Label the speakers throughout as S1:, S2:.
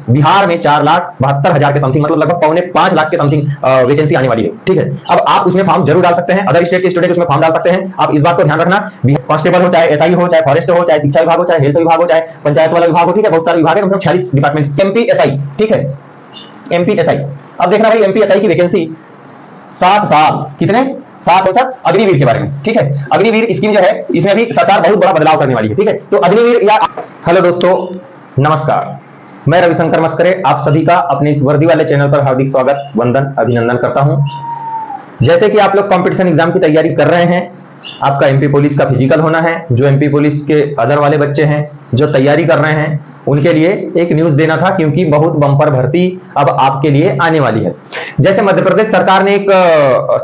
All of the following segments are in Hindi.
S1: बिहार में 4,72,000 के समथिंग, मतलब लगभग 4.25 लाख के समथिंग वैकेंसी आने वाली है। ठीक है, अब आप उसमें फॉर्म जरूर डाल सकते हैं, अदर स्टेट के स्टूडेंट उसमें फॉर्म डाल सकते हैं। आप इस बात को ध्यान रखना, कांस्टेबल हो, चाहे एसआई हो, चाहे फॉरेस्ट हो, चाहे शिक्षा विभाग हो, चाहे हेल्थ विभाग हो, चाहे पंचायत वाला विभाग हो, ठीक है, बहुत सारे विभाग है, कम से कम 46 डिपार्टमेंट। एमपीएसआई, ठीक है, एमपीएसआई। अब देखना भाई, एमपीएसआई की वैकेंसी 7 साल, कितने 7 और 7 अग्निवीर के बारे में। ठीक है, अग्निवीर स्कीम जो है, इसमें भी सरकार बहुत बड़ा बदलाव करने वाली है। ठीक है, तो अग्निवीर या हेलो दोस्तों, नमस्कार, मैं रविशंकर मस्करे आप सभी का अपने इस वर्दी वाले चैनल पर हार्दिक स्वागत, वंदन, अभिनंदन करता हूं। जैसे कि आप लोग कंपटीशन एग्जाम की तैयारी कर रहे हैं, आपका एमपी पुलिस का फिजिकल होना है, जो एमपी पुलिस के अदर वाले बच्चे हैं जो तैयारी कर रहे हैं, उनके लिए एक न्यूज देना था, क्योंकि बहुत बम्पर भर्ती अब आपके लिए आने वाली है। जैसे मध्य प्रदेश सरकार ने एक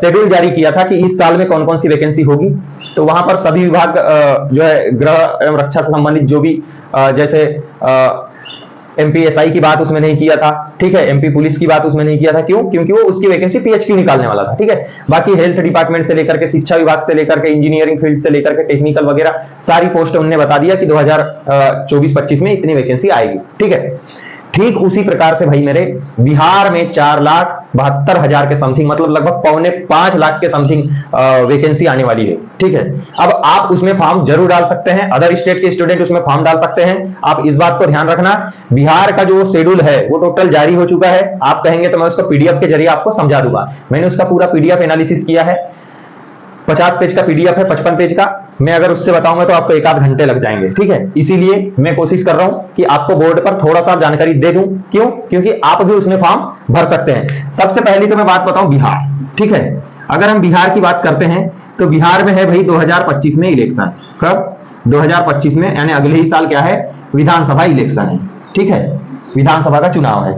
S1: शेड्यूल जारी किया था कि इस साल में कौन कौन सी वैकेंसी होगी, तो वहां पर सभी विभाग जो है गृह एवं रक्षा से संबंधित जो भी जैसे एमपीएसआई की बात उसमें नहीं किया था। ठीक है, एमपी पुलिस की बात उसमें नहीं किया था। क्यों? क्योंकि वो उसकी वैकेंसी पीएचडी निकालने वाला था। ठीक है, बाकी हेल्थ डिपार्टमेंट से लेकर के, शिक्षा विभाग से लेकर के, इंजीनियरिंग फील्ड से लेकर के, टेक्निकल वगैरह सारी पोस्ट उन्होंने बता दिया कि 2024-25 में इतनी वैकेंसी आएगी। ठीक है, ठीक उसी प्रकार से भाई मेरे बिहार में 4,72,000 के समथिंग, मतलब लगभग 4.25 लाख के समथिंग वैकेंसी आने वाली है। ठीक है, अब आप उसमें फॉर्म जरूर डाल सकते हैं, अदर स्टेट के स्टूडेंट उसमें फॉर्म डाल सकते हैं। आप इस बात को ध्यान रखना, बिहार का जो शेड्यूल है वो टोटल जारी हो चुका है। आप कहेंगे तो मैं उसको पीडीएफ के जरिए आपको समझा दूंगा। मैंने उसका पूरा पीडीएफ एनालिसिस किया है, 50 पेज का पीडीएफ है, 55 पेज का। मैं अगर उससे बताऊंगा तो आपको 1 आध घंटे लग जाएंगे। ठीक है, इसीलिए मैं कोशिश कर रहा हूं कि आपको बोर्ड पर थोड़ा सा जानकारी दे दूं। क्यों? क्योंकि आप भी उसमें फॉर्म भर सकते हैं। सबसे पहले तो मैं बात बताऊं बिहार। ठीक है, अगर हम बिहार की बात करते हैं तो बिहार में है भाई 2025 में इलेक्शन। कब? 2025 में, यानी अगले ही साल क्या है, विधानसभा इलेक्शन है। ठीक है, विधानसभा का चुनाव है,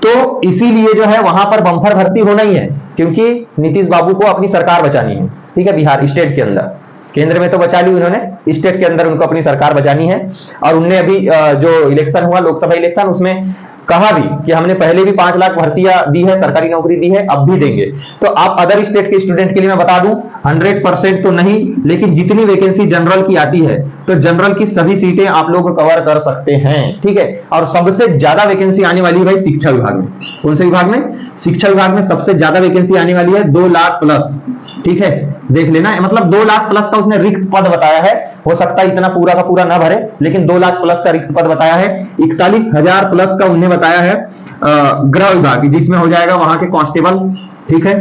S1: तो इसीलिए जो है वहां पर बम्पर भर्ती होना ही है, क्योंकि नीतीश बाबू को अपनी सरकार बचानी है। ठीक है, बिहार स्टेट के अंदर, केंद्र में तो बचा ली उन्होंने, स्टेट के अंदर उनको अपनी सरकार बचानी है। और उनने अभी जो इलेक्शन हुआ, लोकसभा इलेक्शन, उसमें कहा भी कि हमने पहले भी 5 लाख भर्तियां दी है, सरकारी नौकरी दी है, अब भी देंगे। तो आप अदर स्टेट के स्टूडेंट के लिए मैं बता दूं, 100% तो नहीं, लेकिन जितनी वैकेंसी जनरल की आती है तो जनरल की सभी सीटें आप लोग कवर कर सकते हैं। ठीक है, और सबसे ज्यादा वैकेंसी आने वाली है भाई शिक्षा विभाग में। कौन से विभाग में? शिक्षा विभाग में सबसे ज्यादा वैकेंसी आने वाली है, 2 लाख प्लस। ठीक है, देख लेना, मतलब 2 लाख प्लस का उसने रिक्त पद बताया है। हो सकता है इतना पूरा का पूरा ना भरे, लेकिन 2 लाख प्लस का रिक्त पद बताया है। 41,000 प्लस का उन्हें बताया है गृह विभाग, जिसमें हो जाएगा वहां के कांस्टेबल। ठीक है,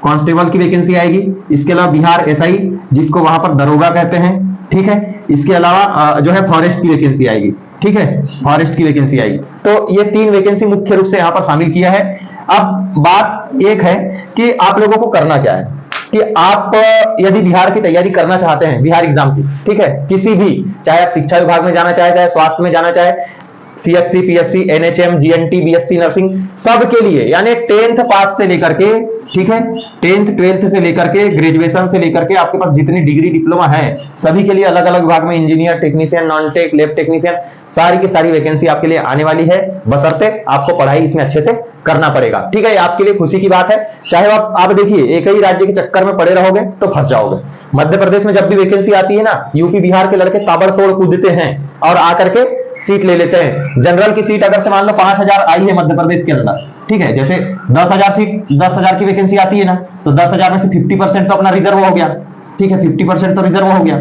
S1: कांस्टेबल की वैकेंसी आएगी। इसके अलावा बिहार एसआई, जिसको वहां पर दरोगा कहते हैं। ठीक है, इसके अलावा जो है फॉरेस्ट की वैकेंसी आएगी। ठीक है, फॉरेस्ट की वैकेंसी आएगी। तो ये 3 वैकेंसी मुख्य रूप से यहां पर शामिल किया है। अब बात एक है कि आप लोगों को करना क्या है, कि आप यदि बिहार की तैयारी करना चाहते हैं, बिहार एग्जाम की, ठीक है, किसी भी, चाहे आप शिक्षा विभाग में जाना चाहे, चाहे स्वास्थ्य में जाना चाहे, CHC, PSC, NHM, GNT, BSc nursing, सबके लिए, यानी 10th पास से लेकर के, ठीक है, 10th 12th से लेकर के ग्रेजुएशन से लेकर के आपके पास जितनी डिग्री डिप्लोमा है, सभी के लिए अलग अलग विभाग में engineer, technician, non tech, lab technician, सारी की सारी वैकेंसी आपके लिए आने वाली है, बशर्ते आपको पढ़ाई इसमें अच्छे से करना पड़ेगा। ठीक है, ये आपके लिए खुशी की बात है। चाहे आप देखिए एक ही राज्य के चक्कर में पड़े रहोगे तो फंस जाओगे। मध्य प्रदेश में जब भी वैकेंसी आती है ना, यूपी बिहार के लड़के ताबड़तोड़ कूदते हैं और आकर के सीट ले लेते हैं। जनरल की सीट अगर से मान लो 5,000 आई है मध्य प्रदेश के अंदर, ठीक है, जैसे 10,000 सीट, 10,000 की वैकेंसी आती है ना, तो 10,000 में से 50% तो अपना रिजर्व हो गया। ठीक है, 50% तो रिजर्व हो गया,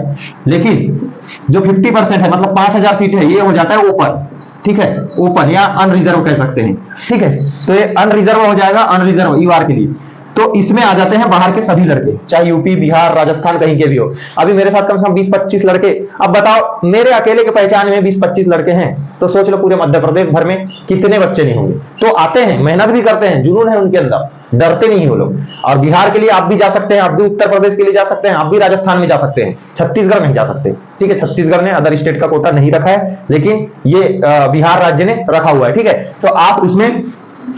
S1: लेकिन जो 50% है, मतलब 5,000 सीट है, ये हो जाता है ओपन। ठीक है, ओपन या अनरिजर्व कह सकते हैं। ठीक है, तो ये अनरिजर्व हो जाएगा, अनरिजर्व ईवार के लिए। तो इसमें आ जाते हैं बाहर के सभी लड़के, चाहे यूपी बिहार राजस्थान कहीं के भी हो। अभी मेरे साथ कम से कम 20-25 लड़के, अब बताओ मेरे अकेले के पहचान में 20-25 लड़के हैं, तो सोच लो पूरे मध्य प्रदेश भर में कितने बच्चे नहीं होंगे। तो आते हैं, मेहनत भी करते हैं, जुनून है उनके अंदर, डरते नहीं वो लोग। और बिहार के लिए आप भी जा सकते हैं, आप भी उत्तर प्रदेश के लिए जा सकते हैं, आप भी राजस्थान में जा सकते हैं, छत्तीसगढ़ नहीं जा सकते। ठीक है, छत्तीसगढ़ ने अदर स्टेट का कोटा नहीं रखा है, लेकिन ये बिहार राज्य ने रखा हुआ है। ठीक है, तो आप उसमें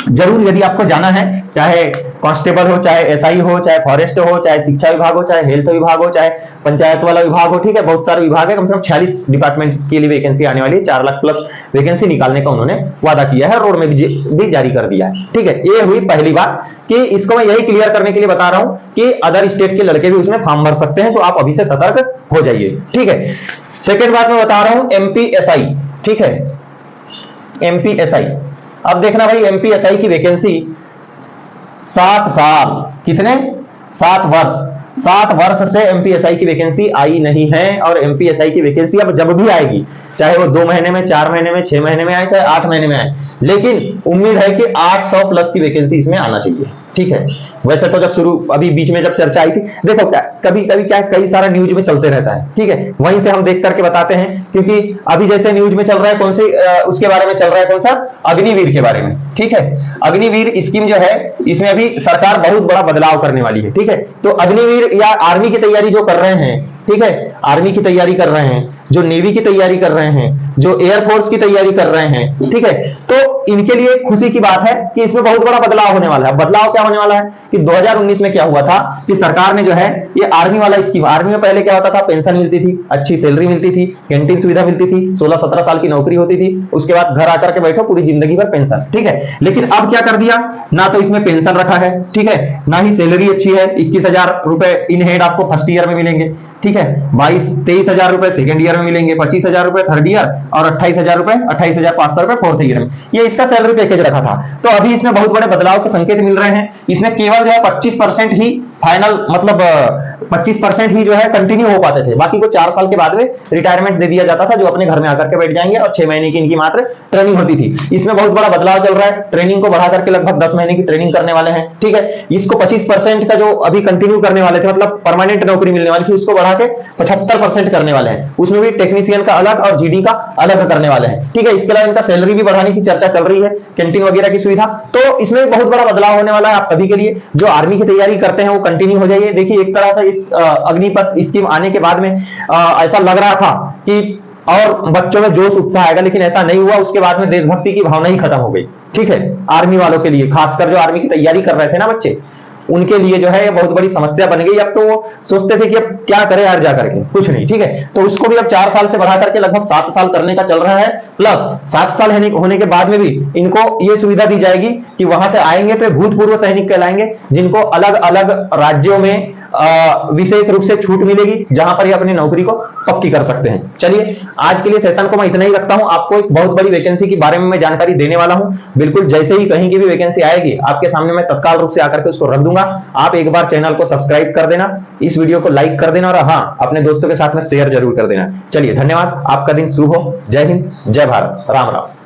S1: जरूर, यदि आपको जाना है, चाहे कांस्टेबल हो, चाहे एसआई हो, चाहे फॉरेस्ट हो, चाहे शिक्षा विभाग हो, चाहे हेल्थ विभाग हो, चाहे पंचायत वाला विभाग हो, ठीक है, बहुत सारे विभाग है, कम से कम 46 डिपार्टमेंट के लिए वैकेंसी आने वाली है। 4 लाख प्लस वैकेंसी निकालने का उन्होंने वादा किया है, रोड में भी जारी कर दिया है। ठीक है, ये हुई पहली बात कि इसको मैं यही क्लियर करने के लिए बता रहा हूं कि अदर स्टेट के लड़के भी उसमें फॉर्म भर सकते हैं, तो आप अभी से सतर्क हो जाइए। ठीक है, सेकेंड बात मैं बता रहा हूं एमपीएसआई। ठीक है, एमपीएसआई, अब देखना भाई एमपीएसआई की वैकेंसी 7 साल, कितने 7 वर्ष, 7 वर्ष से एमपीएसआई की वैकेंसी आई नहीं है। और एमपीएसआई की वैकेंसी अब जब भी आएगी, चाहे वो 2 महीने में, 4 महीने में, 6 महीने में आए, चाहे 8 महीने में आए, लेकिन उम्मीद है कि 800 प्लस की वैकेंसी इसमें आना चाहिए। ठीक है, वैसे तो जब शुरू अभी बीच में जब चर्चा आई थी, देखो क्या कभी कभी क्या कई सारा न्यूज में चलते रहता है। ठीक है, वहीं से हम देख करके बताते हैं, क्योंकि अभी जैसे न्यूज में चल रहा है कौन सी उसके बारे में चल रहा है, कौन सा, अग्निवीर के बारे में। ठीक है, अग्निवीर स्कीम जो है इसमें अभी सरकार बहुत बड़ा बदलाव करने वाली है। ठीक है, तो अग्निवीर या आर्मी की तैयारी जो कर रहे हैं, ठीक है, आर्मी की तैयारी कर रहे हैं, जो नेवी की तैयारी कर रहे हैं, जो एयरफोर्स की तैयारी कर रहे हैं, ठीक है, तो इनके लिए खुशी की बात है कि इसमें बहुत बड़ा बदलाव होने वाला है। बदलाव क्या होने वाला है कि 2019 में क्या हुआ था कि सरकार ने जो है ये आर्मी वाला स्कीम, आर्मी में पहले क्या होता था, पेंशन मिलती थी, अच्छी सैलरी मिलती थी, कैंटीन सुविधा मिलती थी, 16-17 साल की नौकरी होती थी, उसके बाद घर आकर के बैठो पूरी जिंदगी भर पेंशन। ठीक है, लेकिन अब क्या कर दिया, ना तो इसमें पेंशन रखा है, ठीक है, ना ही सैलरी अच्छी है। 21,000 रुपए इन हेड आपको फर्स्ट ईयर में मिलेंगे, ठीक है, 23,000 रुपए सेकंड ईयर में मिलेंगे, 25,000 रुपए थर्ड ईयर और 28,000 रुपए 28,500 रुपए फोर्थ ईयर में। ये इसका सैलरी पैकेज रखा था। तो अभी इसमें बहुत बड़े बदलाव के संकेत मिल रहे हैं। इसमें केवल जो है 25% ही फाइनल, मतलब 25% ही जो है कंटिन्यू हो पाते थे, बाकी को 4 साल के बाद में रिटायरमेंट दे दिया जाता था, जो अपने घर में आकर के बैठ जाएंगे, और 6 महीने की इनकी मात्र ट्रेनिंग होती थी। इसमें बहुत बड़ा बदलाव चल रहा है, ट्रेनिंग को बढ़ा करके लगभग 10 महीने की ट्रेनिंग करने वाले हैं। ठीक है, इसको 25% का जो अभी कंटिन्यू करने वाले थे, मतलब परमानेंट नौकरी मिलने वाली थी, उसको बढ़ा के 75% करने वाले हैं। उसमें भी टेक्नीशियन का अलग और जीडी का अलग करने वाले हैं। ठीक है, इसके अलावा इनका सैलरी भी बढ़ाने की चर्चा चल रही है, कैंटीन वगैरह की सुविधा। तो इसमें बहुत बड़ा बदलाव होने वाला है आप सभी के लिए। जो आर्मी की तैयारी करते हैं वो कंटिन्यू हो जाइए। देखिए, एक तरह से इस अग्निपथ स्कीम आने के बाद में ऐसा लग रहा था कि और बच्चों में जोश उत्साह आएगा, लेकिन ऐसा नहीं हुआ। उसके बाद में देशभक्ति की भावना ही खत्म हो गई। ठीक है, आर्मी वालों के लिए, खासकर जो आर्मी की तैयारी कर रहे थे ना बच्चे, उनके लिए जो है ये बहुत बड़ी समस्या बन गई। अब तो वो सोचते थे कि अब क्या करें यार, जा करके कुछ नहीं। ठीक है, तो उसको भी अब 4 साल से बढ़ा करके लगभग 7 साल करने का चल रहा है। प्लस 7 साल होने के बाद में भी इनको ये सुविधा दी जाएगी कि वहां से आएंगे तो भूतपूर्व सैनिक कहलाएंगे, जिनको अलग अलग राज्यों में विशेष रूप से छूट मिलेगी, जहां पर ये अपनी नौकरी को पक्की कर सकते हैं। चलिए, आज के लिए सेशन को मैं इतना ही रखता हूं। आपको एक बहुत बड़ी वैकेंसी के बारे में मैं जानकारी देने वाला हूं। बिल्कुल जैसे ही कहीं की भी वैकेंसी आएगी, आपके सामने मैं तत्काल रूप से आकर के उसको रख दूंगा। आप एक बार चैनल को सब्सक्राइब कर देना, इस वीडियो को लाइक कर देना, और हाँ, अपने दोस्तों के साथ में शेयर जरूर कर देना। चलिए, धन्यवाद। आपका दिन शुभ हो। जय हिंद, जय भारत, राम राम।